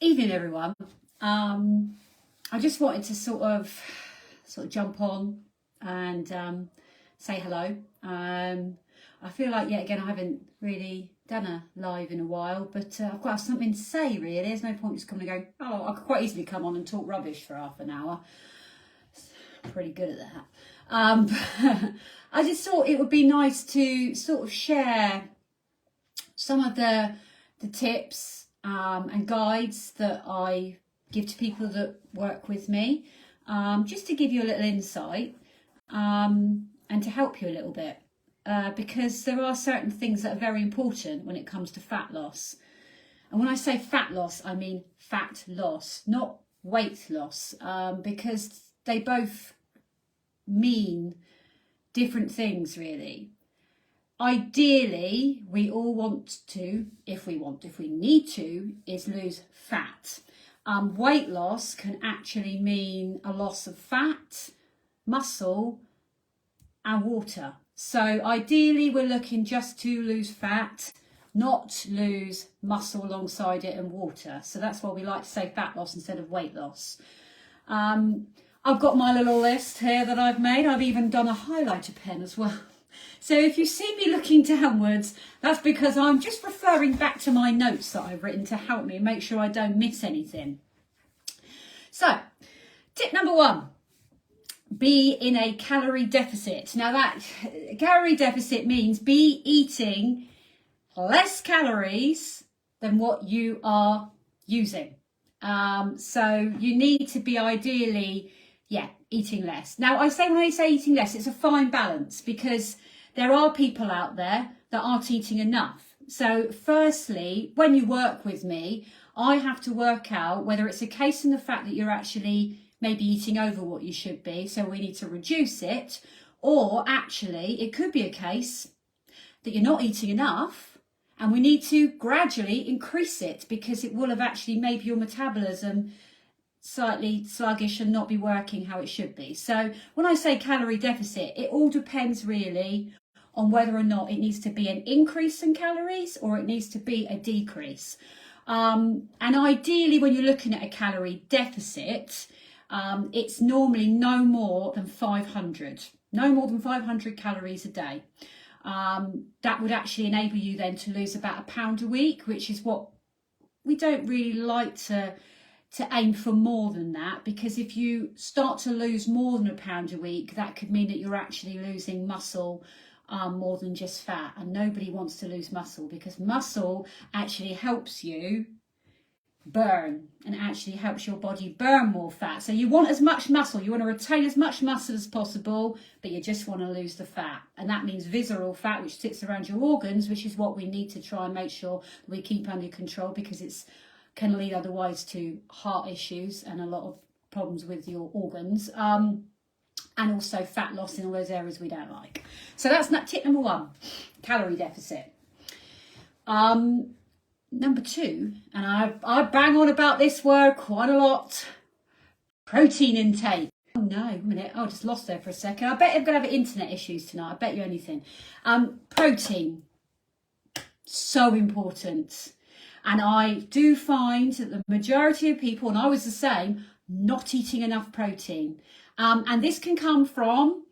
Evening, everyone. I just wanted to sort of jump on and say hello. I feel like yet again I haven't really done a live in a while, but I've got something to say. Really, there's no point just coming and going. Oh, I could quite easily come on and talk rubbish for half an hour. Pretty good at that. I just thought it would be nice to sort of share some of the tips and guides that I give to people that work with me, just to give you a little insight and to help you a little bit, because there are certain things that are very important when it comes to fat loss. And when I say fat loss, I mean fat loss, not weight loss, because they both mean different things, really. Ideally, we all want to, if we need to, is lose fat. Weight loss can actually mean a loss of fat, muscle, and water. So ideally, we're looking just to lose fat, not lose muscle alongside it and water. So that's why we like to say fat loss instead of weight loss. I've got my little list here that I've made. I've even done a highlighter pen as well. So if you see me looking downwards, that's because I'm just referring back to my notes that I've written to help me make sure I don't miss anything. So, tip number 1, be in a calorie deficit. Now that calorie deficit means be eating less calories than what you are using. So you need to be ideally, eating less. Now when I say eating less, it's a fine balance, because there are people out there that aren't eating enough. So firstly, when you work with me, I have to work out whether it's a case in the fact that you're actually maybe eating over what you should be, so we need to reduce it, or actually it could be a case that you're not eating enough and we need to gradually increase it, because it will have actually made your metabolism slightly sluggish and not be working how it should be. So when I say calorie deficit, it all depends really on whether or not it needs to be an increase in calories or it needs to be a decrease. And ideally, when you're looking at a calorie deficit, it's normally no more than 500 calories a day. That would actually enable you then to lose about a pound a week, which is what we don't really like to aim for more than that, because if you start to lose more than a pound a week, that could mean that you're actually losing muscle more than just fat, and nobody wants to lose muscle, because muscle actually helps you burn and actually helps your body burn more fat. So you want as much muscle, you want to retain as much muscle as possible, but you just want to lose the fat, and that means visceral fat, which sits around your organs, which is what we need to try and make sure that we keep under control, because it's can lead otherwise to heart issues and a lot of problems with your organs, and also fat loss in all those areas we don't like. So that's tip number 1, calorie deficit. Number 2, and I bang on about this word quite a lot, protein intake. Oh no, a minute, I just lost there for a second. I bet I'm going to have internet issues tonight, I bet you anything. Protein, so important. And I do find that the majority of people, and I was the same, not eating enough protein. And this can come from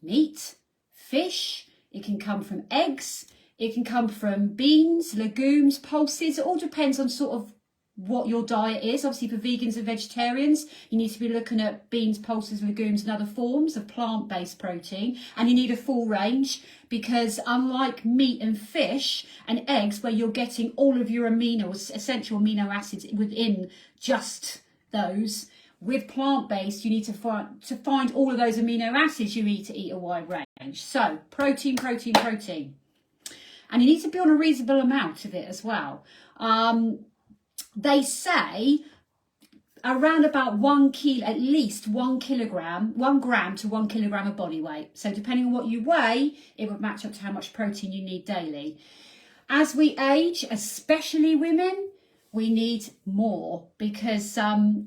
meat, fish, it can come from eggs, it can come from beans, legumes, pulses. It all depends on sort of what your diet is. Obviously, for vegans and vegetarians, you need to be looking at beans, pulses, legumes and other forms of plant-based protein. And you need a full range, because unlike meat and fish and eggs, where you're getting all of your essential amino acids within just those, with plant-based, you need to find all of those amino acids, you need to eat a wide range. So protein. And you need to be on a reasonable amount of it as well. They say around about 1 kilo, at least 1 gram to 1 kilogram of body weight. So depending on what you weigh, it would match up to how much protein you need daily. As we age, especially women, we need more, because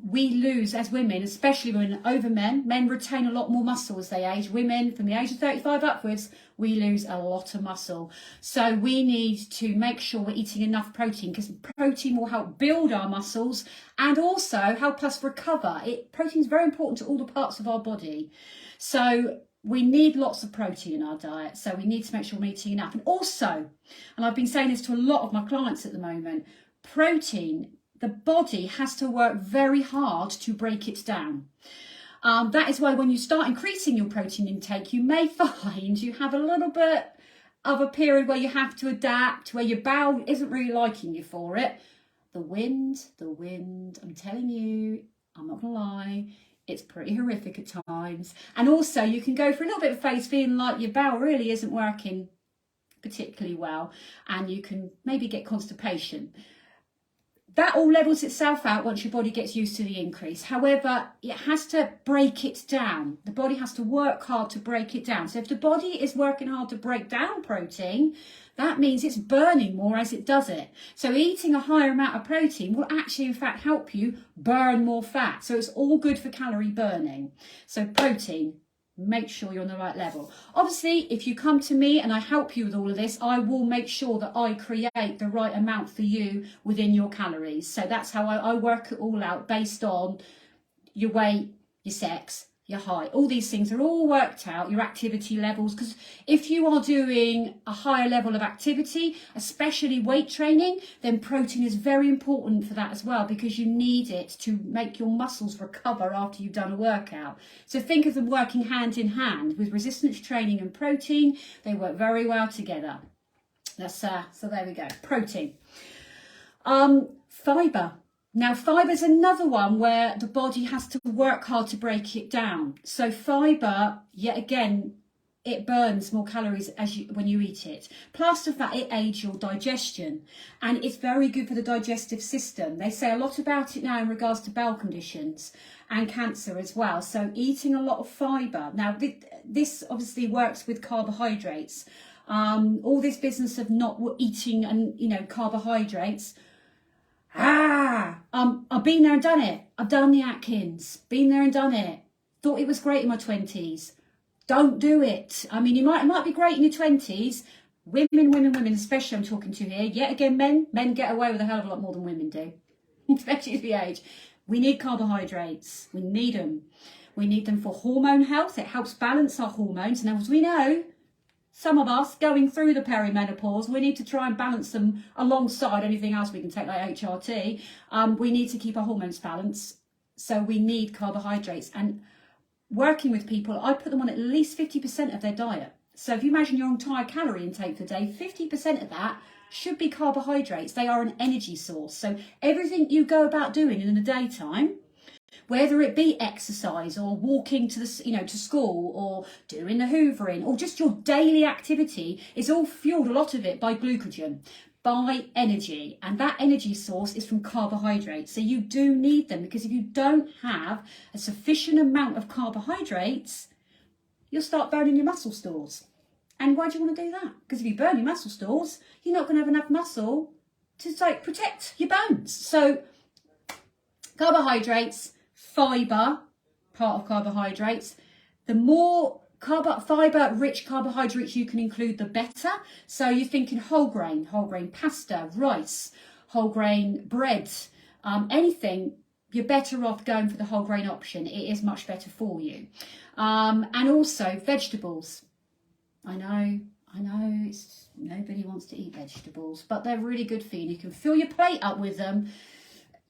we lose as women, especially women, over men. Men retain a lot more muscle as they age. Women, from the age of 35 upwards, we lose a lot of muscle. So we need to make sure we're eating enough protein, because protein will help build our muscles and also help us recover. Protein is very important to all the parts of our body. So we need lots of protein in our diet. So we need to make sure we're eating enough. And also, and I've been saying this to a lot of my clients at the moment, protein, the body has to work very hard to break it down. That is why when you start increasing your protein intake, you may find you have a little bit of a period where you have to adapt, where your bowel isn't really liking you for it. The wind, I'm telling you, I'm not gonna lie, it's pretty horrific at times. And also you can go for a little bit of a phase feeling like your bowel really isn't working particularly well, and you can maybe get constipation. That all levels itself out once your body gets used to the increase. However, it has to break it down. The body has to work hard to break it down. So if the body is working hard to break down protein, that means it's burning more as it does it. So eating a higher amount of protein will actually, in fact, help you burn more fat. So it's all good for calorie burning. So protein, make sure you're on the right level. Obviously, if you come to me and I help you with all of this, I will make sure that I create the right amount for you within your calories. So that's how I work it all out, based on your weight, your sex, your height. All these things are all worked out, your activity levels, because if you are doing a higher level of activity, especially weight training, then protein is very important for that as well, because you need it to make your muscles recover after you've done a workout. So think of them working hand in hand with resistance training and protein. They work very well together. That's so there we go. Protein. Fibre. Now, fibre is another one where the body has to work hard to break it down. So fibre, yet again, it burns more calories when you eat it. Plus the fact it aids your digestion, and it's very good for the digestive system. They say a lot about it now in regards to bowel conditions and cancer as well. So eating a lot of fibre. Now, this obviously works with carbohydrates. All this business of not eating and, carbohydrates. I've been there and done it. I've done the Atkins, been there and done it. Thought it was great in my 20s. Don't do it. I mean, it might be great in your 20s. Women, especially I'm talking to here. Yet again, men get away with a hell of a lot more than women do, especially at the age. We need carbohydrates. We need them. We need them for hormone health. It helps balance our hormones. Now, as we know, some of us going through the perimenopause, we need to try and balance them alongside anything else we can take, like HRT. We need to keep our hormones balanced. So we need carbohydrates. And working with people, I put them on at least 50% of their diet. So if you imagine your entire calorie intake for the day, 50% of that should be carbohydrates. They are an energy source. So everything you go about doing in the daytime, whether it be exercise or walking to to school or doing the hoovering or just your daily activity, is all fueled, a lot of it, by glycogen, by energy. And that energy source is from carbohydrates. So you do need them, because if you don't have a sufficient amount of carbohydrates, you'll start burning your muscle stores. And why do you want to do that? Because if you burn your muscle stores, you're not going to have enough muscle to protect your bones. So carbohydrates, fibre, part of carbohydrates. The more fibre-rich carbohydrates you can include, the better. So you're thinking whole grain pasta, rice, whole grain bread, anything, you're better off going for the whole grain option. It is much better for you. And also vegetables. I know, nobody wants to eat vegetables, but they're really good for you. You can fill your plate up with them.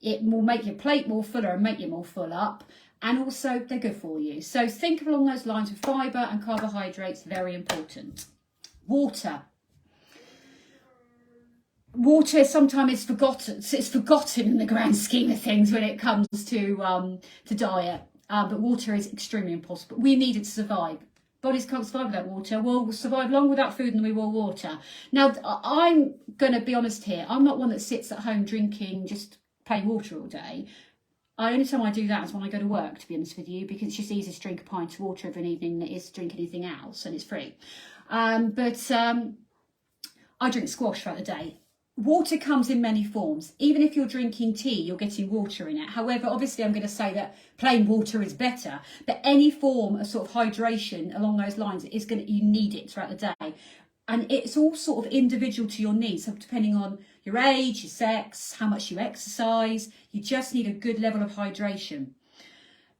It will make your plate more fuller and make you more full up. And also, they're good for you. So think along those lines with fibre and carbohydrates, very important. Water. Water sometimes is forgotten. It's forgotten in the grand scheme of things when it comes to diet. But water is extremely important. We need it to survive. Bodies can't survive without water. We'll survive longer without food than we will water. Now, I'm going to be honest here. I'm not one that sits at home drinking just plain water all day. The only time I do that is when I go to work, to be honest with you, because it's just easier to drink a pint of water of an evening than it is to drink anything else, and it's free. But I drink squash throughout the day. water comes in many forms. Even if you're drinking tea, you're getting water in it. However, obviously I'm going to say that plain water is better, but any form of sort of hydration along those lines is going to, you need it throughout the day. And it's all sort of individual to your needs. So depending on your age, your sex, how much you exercise, you just need a good level of hydration.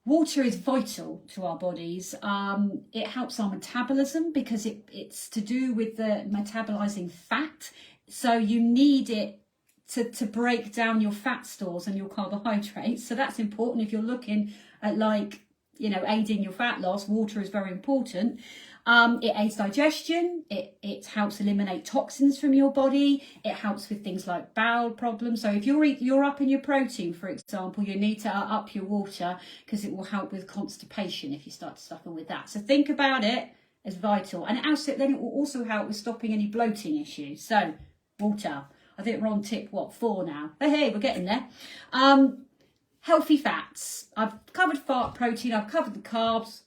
Water is vital to our bodies. It helps our metabolism because it's to do with the metabolizing fat. So you need it to break down your fat stores and your carbohydrates. So that's important if you're looking at, like, you know, aiding your fat loss. Water is very important. It aids digestion. It helps eliminate toxins from your body. It helps with things like bowel problems. So if you're up in your protein, for example, you need to up your water because it will help with constipation if you start to suffer with that. So think about it as vital. And then it will also help with stopping any bloating issues. So water. I think we're on tip 4 now. Hey, we're getting there. Healthy fats. I've covered protein. I've covered the carbs.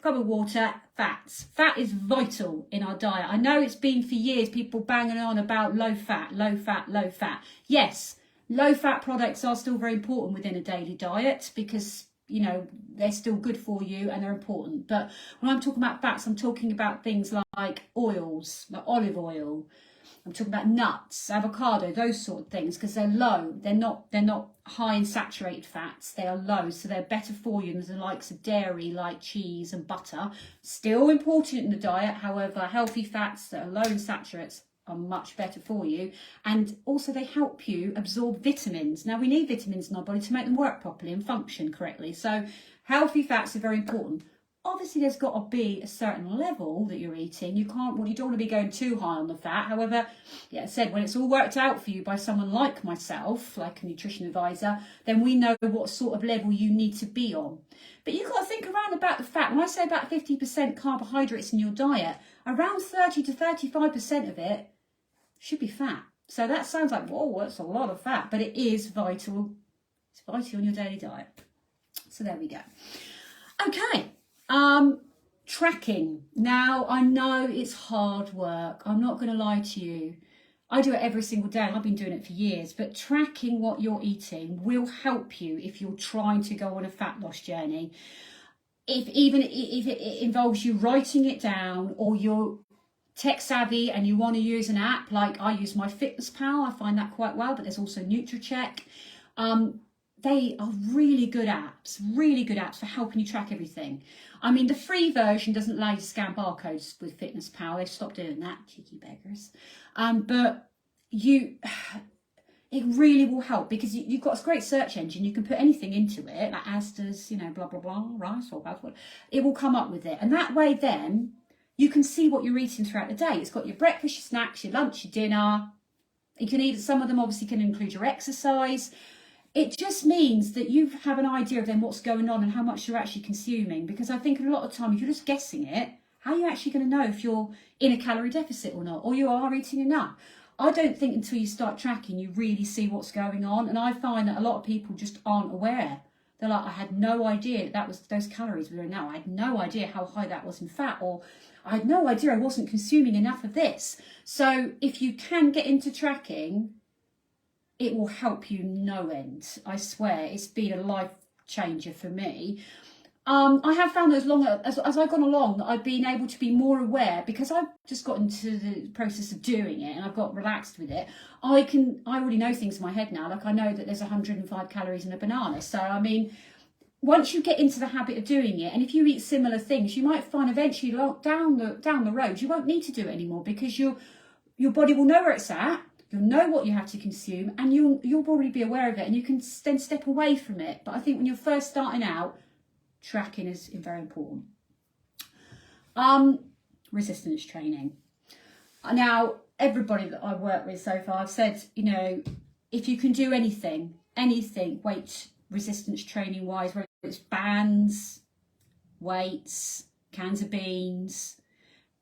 Covered water. Fats. Fat is vital in our diet. I know it's been for years people banging on about low fat, low fat, low fat. Yes, low fat products are still very important within a daily diet because, you know, they're still good for you and they're important. But when I'm talking about fats, I'm talking about things like oils, like olive oil. I'm talking about nuts, avocado, those sort of things, because they're low. They're not high in saturated fats. They are low, so they're better for you than the likes of dairy, like cheese and butter. Still important in the diet. However, healthy fats that are low in saturates are much better for you. And also they help you absorb vitamins. Now, we need vitamins in our body to make them work properly and function correctly. So healthy fats are very important. Obviously, there's got to be a certain level that you're eating. You don't want to be going too high on the fat. However, yeah, I said, when it's all worked out for you by someone like myself, like a nutrition advisor, then we know what sort of level you need to be on. But you've got to think around about the fat. When I say about 50% carbohydrates in your diet, around 30 to 35% of it should be fat. So that sounds like, whoa, that's a lot of fat, but it is vital. It's vital in your daily diet. So there we go. Okay. Tracking. Now, I know it's hard work. I'm not going to lie to you. I do it every single day and I've been doing it for years, but tracking what you're eating will help you if you're trying to go on a fat loss journey. Even if it involves you writing it down, or you're tech savvy and you want to use an app, like I use MyFitnessPal. I find that quite well, but there's also NutriCheck. They are really good apps for helping you track everything. I mean, the free version doesn't allow you to scan barcodes with FitnessPal. They've stopped doing that, cheeky beggars. But it really will help because you've got a great search engine. You can put anything into it, like Asda's, you know, blah, blah, blah, rice or blah, blah. It will come up with it. And that way then you can see what you're eating throughout the day. It's got your breakfast, your snacks, your lunch, your dinner. You can eat, some of them obviously can include your exercise. It just means that you have an idea of then what's going on and how much you're actually consuming. Because I think a lot of the time, if you're just guessing it, how are you actually going to know if you're in a calorie deficit or not, or you are eating enough? I don't think until you start tracking, you really see what's going on. And I find that a lot of people just aren't aware. They're like, I had no idea that was those calories were in now. I had no idea how high that was in fat, or I had no idea I wasn't consuming enough of this. So if you can get into tracking, it will help you no end. I swear, it's been a life changer for me. I have found as I've gone along that I've been able to be more aware, because I've just got into the process of doing it and I've got relaxed with it. I already know things in my head now. Like, I know that there's 105 calories in a banana. So, I mean, once you get into the habit of doing it, and if you eat similar things, you might find eventually down the road, you won't need to do it anymore, because your body will know where it's at. You'll know what you have to consume, and you'll already be aware of it, and you can then step away from it. But I think when you're first starting out, tracking is very important. Resistance training. Now, everybody that I've worked with so far, I've said, you know, if you can do anything, weight resistance training wise, whether it's bands, weights, cans of beans,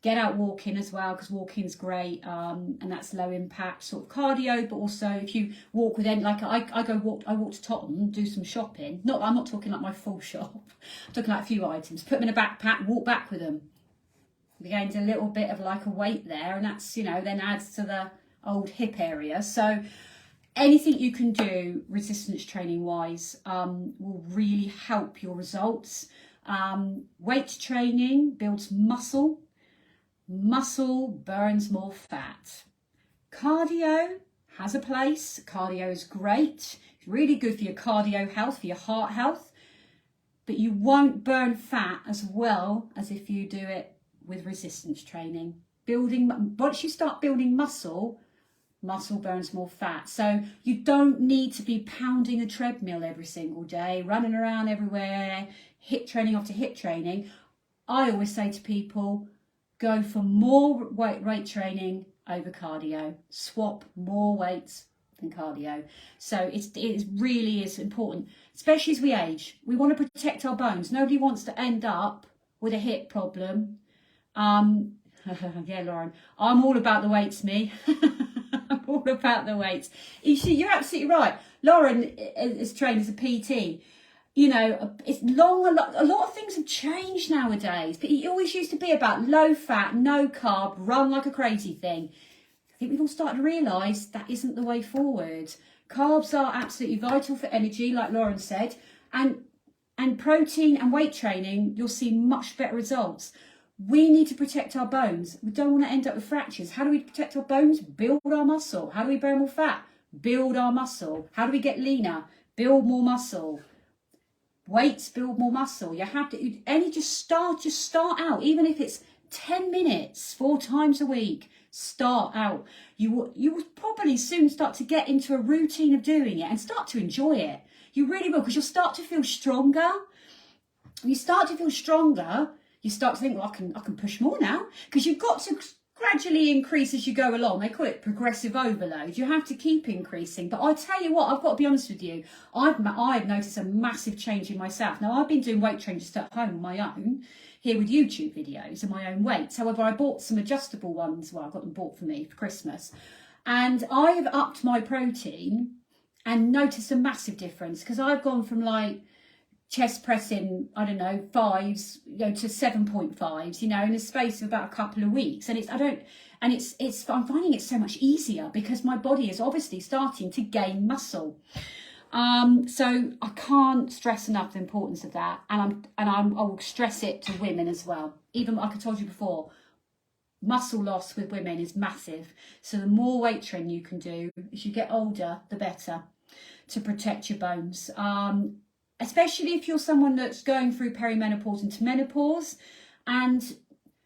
get out walking as well, because walking's great, and that's low impact sort of cardio. But also, if you walk with any, like I walk to Tottenham, do some shopping. I'm not talking like my full shop. I'm talking like a few items. Put them in a backpack, walk back with them. We gained a little bit of like a weight there, and that's, you know, then adds to the old hip area. So anything you can do resistance training wise will really help your results. Weight training builds muscle. Muscle burns more fat. Cardio has a place. Cardio is great. It's really good for your cardio health, for your heart health. But you won't burn fat as well as if you do it with resistance training. Once you start building muscle, muscle burns more fat. So you don't need to be pounding a treadmill every single day, running around everywhere, hip training after hip training. I always say to people, go for more weight training over cardio. Swap more weights than cardio. So it really is important, especially as we age. We want to protect our bones. Nobody wants to end up with a hip problem. Yeah, Lauren, I'm all about the weights, me. I'm all about the weights. You're absolutely right. Lauren is trained as a PT. You know, it's long. A lot of things have changed nowadays. But it always used to be about low fat, no carb, run like a crazy thing. I think we've all started to realise that isn't the way forward. Carbs are absolutely vital for energy, like Lauren said, and protein and weight training, you'll see much better results. We need to protect our bones. We don't want to end up with fractures. How do we protect our bones? Build our muscle. How do we burn more fat? Build our muscle. How do we get leaner? Build more muscle. Weights build more muscle. You have to just start out, even if it's 10 minutes 4 times a week. Start out. You will probably soon start to get into a routine of doing it and start to enjoy it. You really will, because you'll start to feel stronger. When you start to feel stronger, you start to think, well, I can push more now, because you've got to gradually increase as you go along. They call it progressive overload. You have to keep increasing. But I tell you what, I've got to be honest with you. I've noticed a massive change in myself. Now, I've been doing weight training just at home on my own, here with YouTube videos and my own weights. However, I bought some adjustable ones. Well, I got them bought for me for Christmas. And I've upped my protein and noticed a massive difference, because I've gone from like chest pressing, I don't know, 5s, to 7.5s, in the space of about a couple of weeks. And I'm finding it so much easier, because my body is obviously starting to gain muscle. So I can't stress enough the importance of that. I will stress it to women as well. Even like I told you before, muscle loss with women is massive. So the more weight training you can do as you get older, the better, to protect your bones. Especially if you're someone that's going through perimenopause into menopause. And,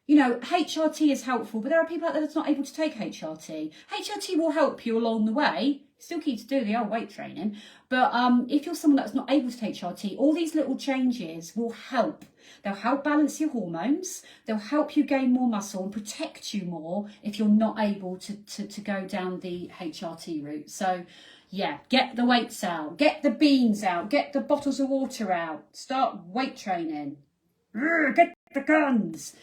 HRT is helpful, but there are people out there that's not able to take HRT. HRT will help you along the way. Still keep to do the old weight training. But if you're someone that's not able to take HRT, all these little changes will help. They'll help balance your hormones. They'll help you gain more muscle and protect you more if you're not able to go down the HRT route. So, yeah, get the weights out, get the beans out, get the bottles of water out, start weight training. Get the guns.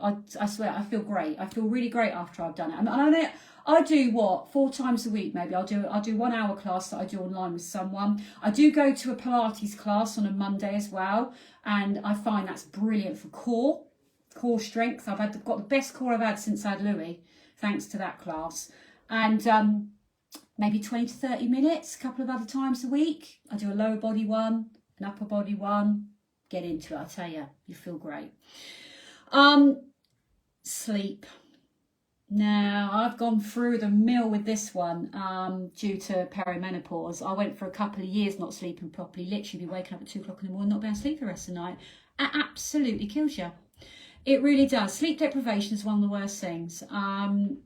I swear, I feel great. I feel really great after I've done it. I do 4 times a week maybe. I'll do 1 hour class that I do online with someone. I do go to a Pilates class on a Monday as well, and I find that's brilliant for core strength. I've got the best core I've had since I had Louis, thanks to that class. And maybe 20 to 30 minutes, a couple of other times a week. I do a lower body one, an upper body one. Get into it, I tell you, you feel great. Sleep. Now, I've gone through the mill with this one due to perimenopause. I went for a couple of years not sleeping properly, literally be waking up at 2 o'clock in the morning, not being able to sleep the rest of the night. It absolutely kills you. It really does. Sleep deprivation is one of the worst things. And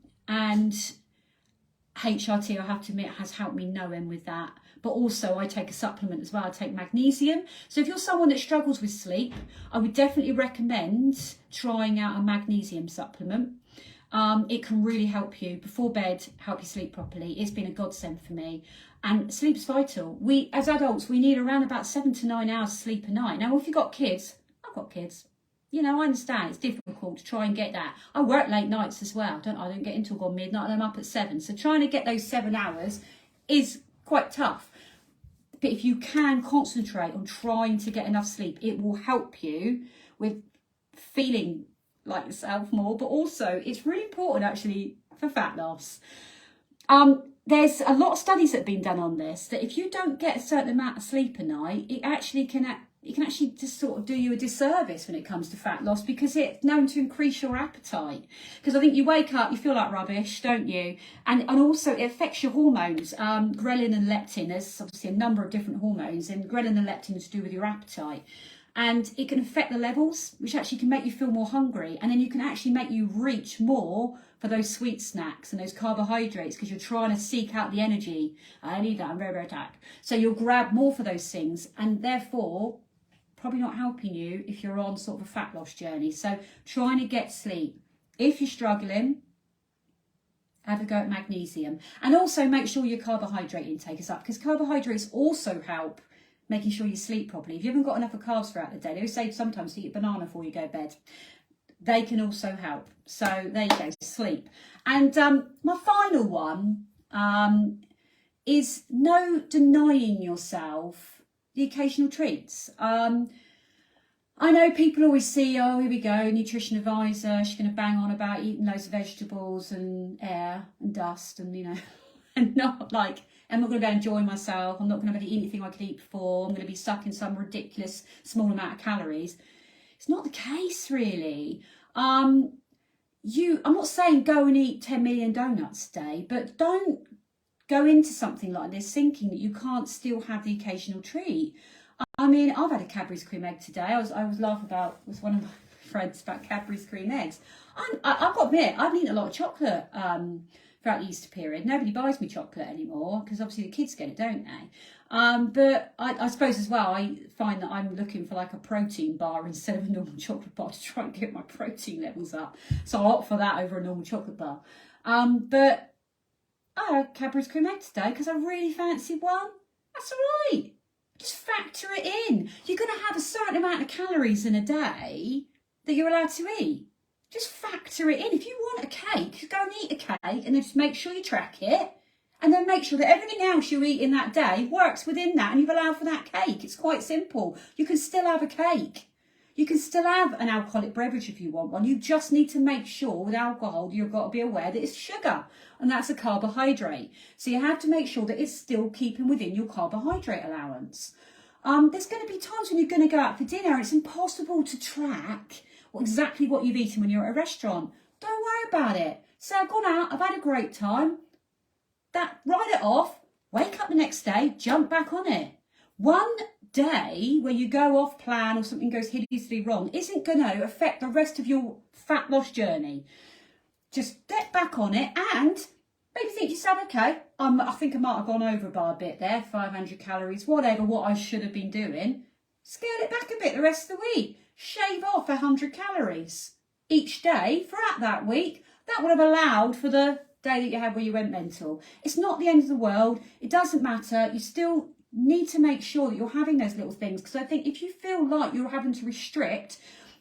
HRT, I have to admit, has helped me no end with that. But also I take a supplement as well. I take magnesium. So if you're someone that struggles with sleep, I would definitely recommend trying out a magnesium supplement. It can really help you before bed, help you sleep properly. It's been a godsend for me. And sleep's vital. We, as adults, we need around about 7 to 9 hours of sleep a night. Now, if you've got kids, I've got kids. I understand it's difficult to try and get that. I work late nights as well. I don't get into till midnight, and I'm up at 7. So trying to get those 7 hours is quite tough. But if you can concentrate on trying to get enough sleep, it will help you with feeling like yourself more. But also, it's really important actually for fat loss. There's a lot of studies that have been done on this, that if you don't get a certain amount of sleep a night, it can actually just sort of do you a disservice when it comes to fat loss, because it's known to increase your appetite. Because I think you wake up, you feel like rubbish, don't you? And also it affects your hormones, ghrelin and leptin. There's obviously a number of different hormones, and ghrelin and leptin is to do with your appetite. And it can affect the levels, which actually can make you feel more hungry. And then you can actually make you reach more for those sweet snacks and those carbohydrates, because you're trying to seek out the energy. I need that, I'm very, very tired. So you'll grab more for those things, and therefore probably not helping you if you're on sort of a fat loss journey. So trying to get sleep. If you're struggling, have a go at magnesium. And also make sure your carbohydrate intake is up, because carbohydrates also help making sure you sleep properly. If you haven't got enough of carbs throughout the day, they always say sometimes to eat a banana before you go to bed. They can also help. So there you go, sleep. And my final one is no denying yourself the occasional treats. I know people always see, oh, here we go, nutrition advisor, she's going to bang on about eating loads of vegetables and air and dust and, you know, and not like, I'm not going to go enjoy myself. I'm not going to be able to eat anything I could eat before. I'm going to be stuck in some ridiculous small amount of calories. It's not the case, really. I'm not saying go and eat 10 million donuts a day, but don't go into something like this thinking that you can't still have the occasional treat. I mean, I've had a Cadbury's cream egg today. I was laughing about with one of my friends about Cadbury's cream eggs. I've got to admit, I've eaten a lot of chocolate throughout the Easter period. Nobody buys me chocolate anymore, because obviously the kids get it, don't they? But I suppose as well, I find that I'm looking for like a protein bar instead of a normal chocolate bar to try and get my protein levels up. So I opt for that over a normal chocolate bar. But I had Cadbury's cream egg today because I really fancied one. That's all right. Just factor it in. You're going to have a certain amount of calories in a day that you're allowed to eat. Just factor it in. If you want a cake, go and eat a cake, and then just make sure you track it, and then make sure that everything else you eat in that day works within that, and you've allowed for that cake. It's quite simple. You can still have a cake. You can still have an alcoholic beverage if you want one. You just need to make sure with alcohol, you've got to be aware that it's sugar, and that's a carbohydrate. So you have to make sure that it's still keeping within your carbohydrate allowance. There's going to be times when you're going to go out for dinner and it's impossible to track exactly what you've eaten when you're at a restaurant. Don't worry about it. So I've gone out, I've had a great time. Write it off, wake up the next day, jump back on it. One day where you go off plan or something goes hideously wrong isn't going to affect the rest of your fat loss journey. Just get back on it and maybe think to yourself, okay, I think I might have gone over by a bit there, 500 calories, whatever, what I should have been doing. Scale it back a bit the rest of the week. Shave off 100 calories each day throughout that week. That would have allowed for the day that you had where you went mental. It's not the end of the world. It doesn't matter. You still need to make sure that you're having those little things, because I think if you feel like you're having to restrict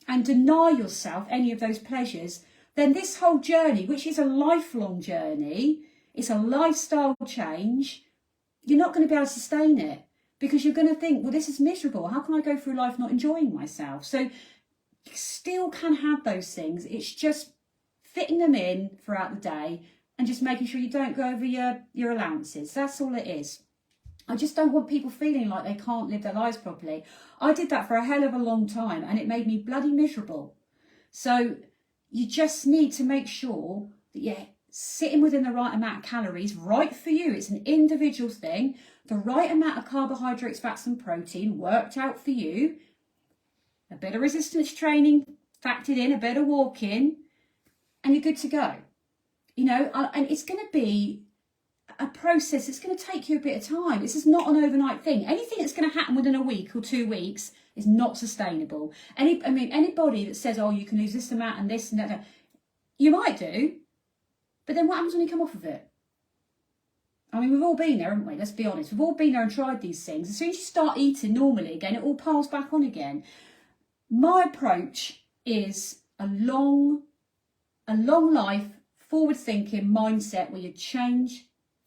and deny yourself any of those pleasures, then this whole journey, which is a lifelong journey, it's a lifestyle change, you're not going to be able to sustain it, because you're going to think, well, this is miserable. How can I go through life not enjoying myself? So you still can have those things. It's just fitting them in throughout the day and just making sure you don't go over your allowances. That's all it is. I just don't want people feeling like they can't live their lives properly. I did that for a hell of a long time and it made me bloody miserable. So you just need to make sure that you're sitting within the right amount of calories, right for you. It's an individual thing. The right amount of carbohydrates, fats and protein worked out for you. A bit of resistance training factored in, a bit of walking, and you're good to go. You know, and it's going to be a process. It's going to take you a bit of time. This is not an overnight thing. Anything that's going to happen within a week or 2 weeks is not sustainable. Anybody that says, oh, you can lose this amount and this and that, you might do, but then what happens when you come off of it? I mean, we've all been there, haven't we? Let's be honest. We've all been there and tried these things. As soon as you start eating normally again, it all piles back on again. My approach is a long life, forward-thinking mindset where you change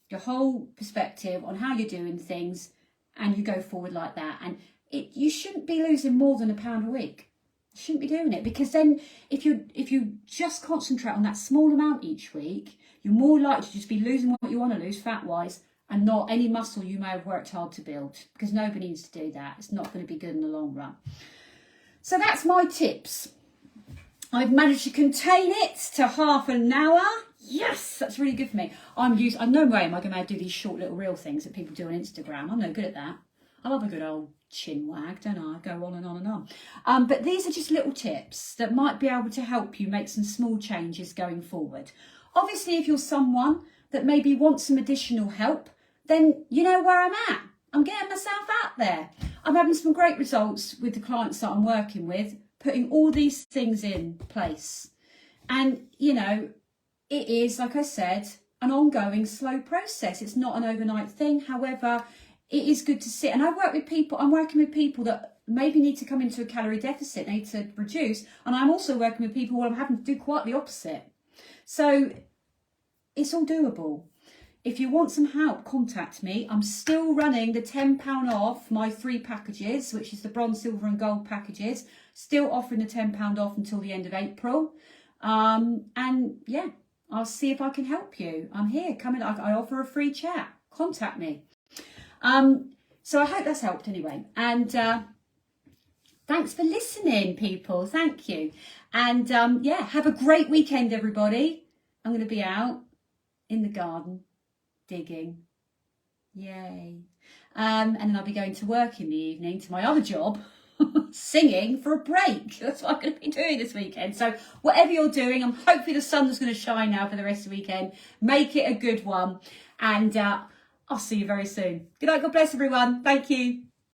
your whole perspective on how you're doing things and you go forward like that. And you shouldn't be losing more than £1 a week. Shouldn't be doing it, because then if you just concentrate on that small amount each week, you're more likely to just be losing what you want to lose fat wise and not any muscle you may have worked hard to build, because nobody needs to do that. It's not going to be good in the long run. So that's my tips. I've managed to contain it to half an hour. Yes, that's really good for me. I'm no way am I going to do these short little reel things that people do on Instagram. I'm no good at that. I love a good old chin wag, don't I? Go on and on and on. But these are just little tips that might be able to help you make some small changes going forward. Obviously, if you're someone that maybe wants some additional help, then you know where I'm at. I'm getting myself out there. I'm having some great results with the clients that I'm working with, putting all these things in place. And, you know, it is, like I said, an ongoing slow process. It's not an overnight thing. However, it is good to sit. And I'm working with people that maybe need to come into a calorie deficit, need to reduce. And I'm also working with people where I'm having to do quite the opposite. So it's all doable. If you want some help, contact me. I'm still running the £10 off my 3 packages, which is the bronze, silver and gold packages. Still offering the £10 off until the end of April. And yeah, I'll see if I can help you. I'm here. Come in. I offer a free chat. Contact me. So I hope that's helped anyway. And thanks for listening, people. Thank you. And yeah, have a great weekend, everybody. I'm going to be out in the garden digging. Yay. And then I'll be going to work in the evening to my other job, singing for a break. That's what I'm going to be doing this weekend. So whatever you're doing, I'm hoping the sun's going to shine now for the rest of the weekend. Make it a good one. And I'll see you very soon. Good night. God bless everyone. Thank you.